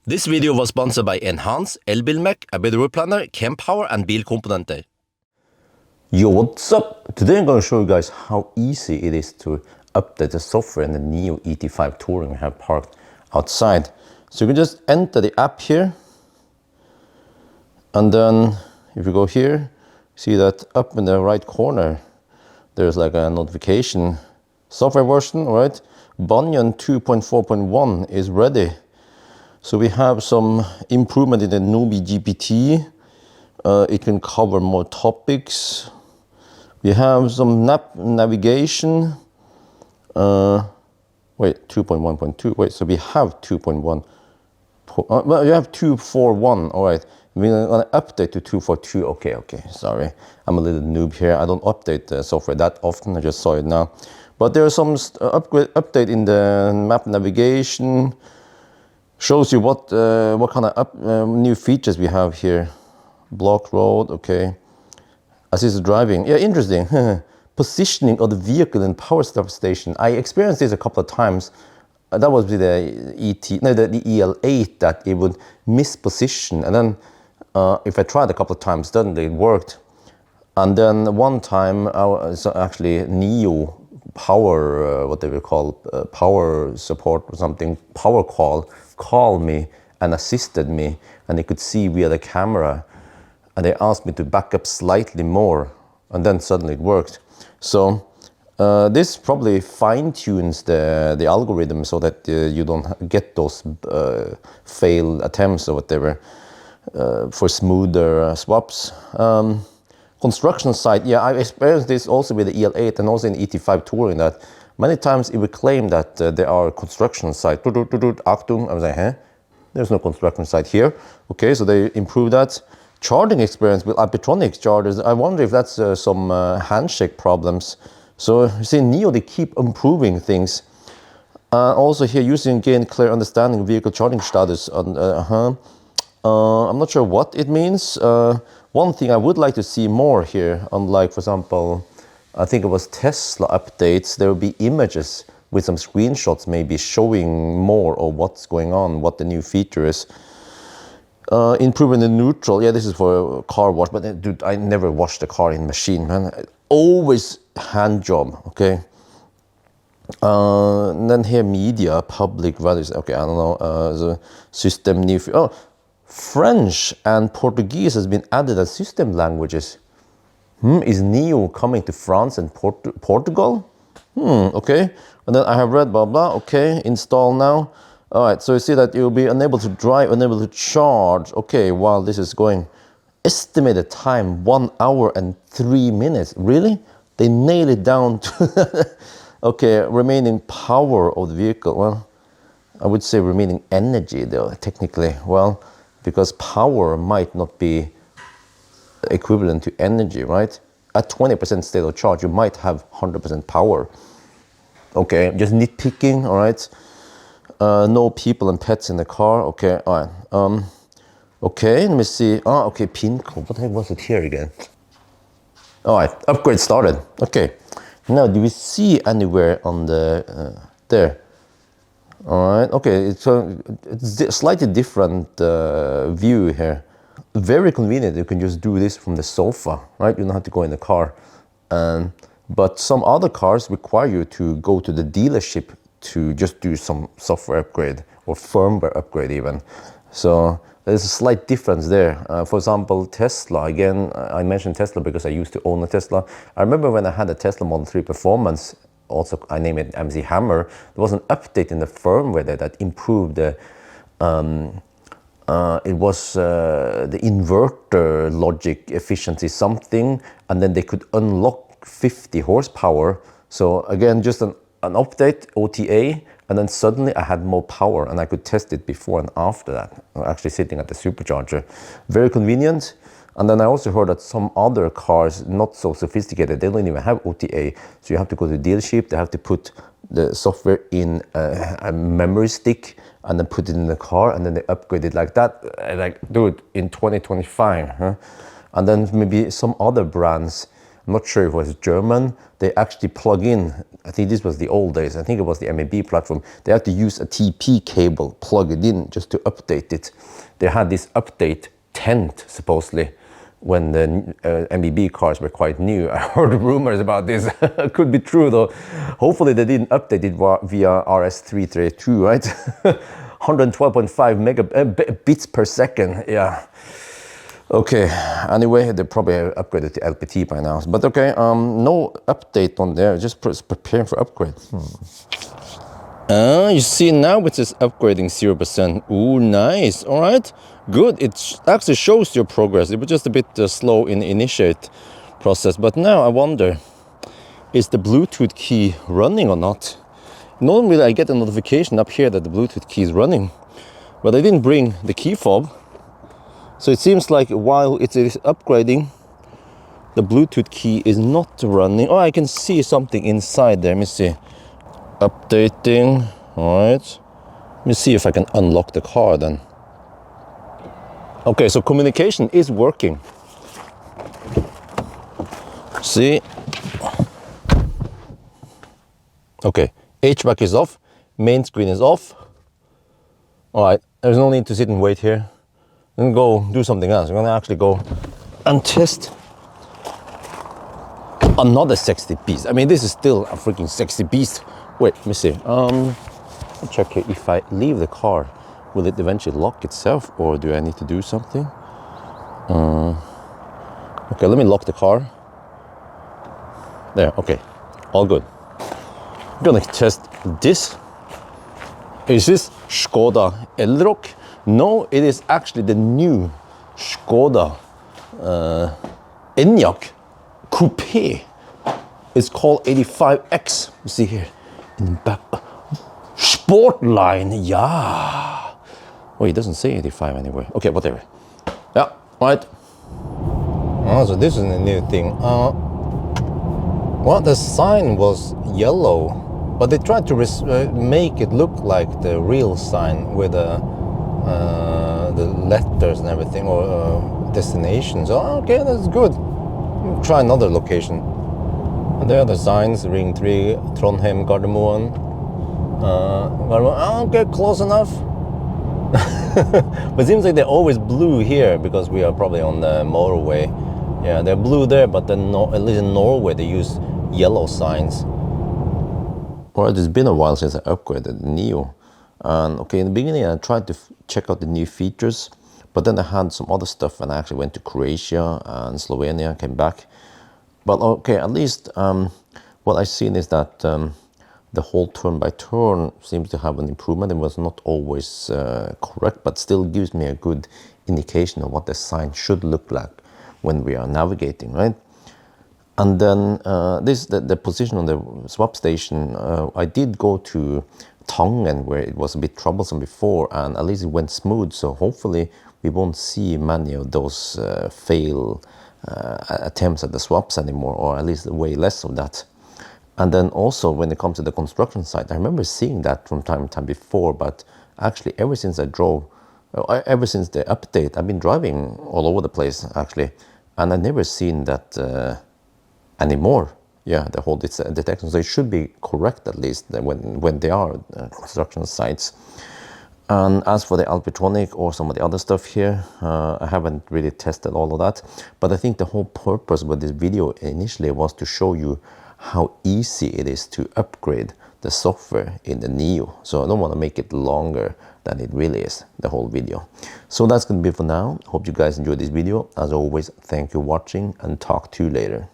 This video was sponsored by Enhance, Elbilmek, ABRP Planner, Kempower and Bilkomponenter. Yo, what's up? Today I'm going to show you guys how easy it is to update the software in the Nio ET5 Touring we have parked outside. So you can just enter the app here, and then if you go here, see that up in the right corner there's like a notification software version, right? Bjorn 2.4.1 is ready. So we have some improvement in the Nubi GPT. It can cover more topics. We have some navigation. Wait, 2.1.2. Wait, so we have 2.1. Well, you have 2.4.1. All right. We're gonna update to 2.4.2. Okay. Sorry, I'm a little noob here. I don't update the software that often. I just saw it now. But there's some update in the map navigation. Shows you what kind of new features we have here. Block road, okay. Assisted driving, yeah, interesting. Positioning of the vehicle in power station. I experienced this a couple of times. That was with the the EL8 that it would misposition, and then if I tried a couple of times, suddenly it worked. And then one time, actually Nio power, what they will call power support or something, power called me and assisted me, and they could see via the camera, and they asked me to back up slightly more, and then suddenly it worked. So this probably fine-tunes the algorithm so that you don't get those failed attempts or whatever, for smoother swaps. Construction site, yeah, I've experienced this also with the EL8 and also in ET5 Touring, that many times it would claim that there are construction site. Achtung, I was like, there's no construction site here. Okay, so they improved that. Charging experience with Alpitronic chargers, I wonder if that's some handshake problems. So you see, Nio, they keep improving things. Also here, using gain clear understanding of vehicle charging status. I'm not sure what it means. One thing I would like to see more here, unlike, for example, I think it was Tesla updates, there will be images with some screenshots maybe showing more of what's going on, what the new feature is. Improvement in neutral, yeah, this is for a car wash, but dude, I never washed a car in machine, man. Always hand job, okay. And then here, media, public values, okay, I don't know, the system new, French and Portuguese has been added as system languages. Is Nio coming to France and Portugal? Okay. And then I have read blah blah. Okay, install now. All right, so you see that you'll be unable to drive, unable to charge. Okay, while this is going. Estimated time 1 hour and 3 minutes. Really? They nail it down to okay, remaining power of the vehicle. Well, I would say remaining energy though, technically. Well, because power might not be equivalent to energy, right? At 20% state of charge, you might have 100% power. Okay, just nitpicking, all right? No people and pets in the car, okay, all right. Okay, let me see. Oh, okay, pin code. What the heck was it here again? All right, upgrade started. Okay, now do we see anywhere on the, there? All right, okay, it's a slightly different view here. Very convenient, you can just do this from the sofa, right? You don't have to go in the car. But some other cars require you to go to the dealership to just do some software upgrade or firmware upgrade even. So there's a slight difference there. For example, Tesla, again, I mentioned Tesla because I used to own a Tesla. I remember when I had a Tesla Model 3 Performance, also I named it MC Hammer, there was an update in the firmware there that improved the it was the inverter logic efficiency something, and then they could unlock 50 horsepower. So again, just an update, OTA, and then suddenly I had more power and I could test it before and after that, actually sitting at the supercharger. Very convenient. And then I also heard that some other cars, not so sophisticated, they don't even have OTA. So you have to go to the dealership, they have to put the software in a memory stick and then put it in the car, and then they upgrade it like that. Like, dude, in 2025, huh? And then maybe some other brands, I'm not sure if it was German. They actually plug in, I think this was the old days, I think it was the MAB platform. They had to use a TP cable, plug it in just to update it. They had this update tent, supposedly, when the MBB cars were quite new. I heard rumors about this. Could be true though. Hopefully they didn't update it via RS332, right? 112.5 megabits per second, yeah. Okay, anyway, they probably upgraded to LPT by now. But okay, no update on there, just preparing for upgrade. You see now it says upgrading 0%. Ooh, nice, all right. Good, it actually shows your progress. It was just a bit slow in the initiate process. But now I wonder, is the Bluetooth key running or not? Normally I get a notification up here that the Bluetooth key is running, but I didn't bring the key fob. So it seems like while it is upgrading, the Bluetooth key is not running. Oh, I can see something inside there. Let me see. Updating. All right. Let me see if I can unlock the car then. Okay, so communication is working. See? Okay, HVAC is off. Main screen is off. All right, there's no need to sit and wait here. I'm gonna go do something else. I'm gonna actually go and test another sexy beast. I mean, this is still a freaking sexy beast. Wait, let me see. Check here. If I leave the car, will it eventually lock itself, or do I need to do something? Okay, let me lock the car. There, okay, all good. I'm gonna test this. Is this Skoda Elrock? No, it is actually the new Skoda Enyaq Coupe. It's called 85X. You see here in the back. Sportline, yeah. Oh, it doesn't say 85 anyway. Okay, whatever. Yeah, right. Oh, so this is a new thing. Well, the sign was yellow, but they tried to make it look like the real sign with the letters and everything, or destinations. Oh, okay, that's good. We'll try another location. And there are the signs: Ring 3, Trondheim, Gardermoen. Okay, close enough. But it seems like they're always blue here because we are probably on the motorway. Yeah, they're blue there, but then at least in Norway they use yellow signs. Alright, it's been a while since I upgraded the Nio. And okay, in the beginning I tried to check out the new features, but then I had some other stuff and I actually went to Croatia and Slovenia, came back. But okay, at least what I've seen is that the whole turn-by-turn seems to have an improvement. It was not always correct, but still gives me a good indication of what the sign should look like when we are navigating, right? And then the position on the swap station, I did go to Tangen where it was a bit troublesome before, and at least it went smooth, so hopefully we won't see many of those fail attempts at the swaps anymore, or at least way less of that. And then also when it comes to the construction site, I remember seeing that from time to time before, but actually ever since I drove, ever since the update, I've been driving all over the place actually, and I've never seen that anymore. Yeah, the whole detection, so it should be correct at least when they are construction sites. And as for the Alpitronic or some of the other stuff here, I haven't really tested all of that, but I think the whole purpose with this video initially was to show you how easy it is to upgrade the software in the Nio. So I don't want to make it longer than it really is, the whole video. So that's going to be for now. Hope you guys enjoyed this video. As always, thank you for watching and talk to you later.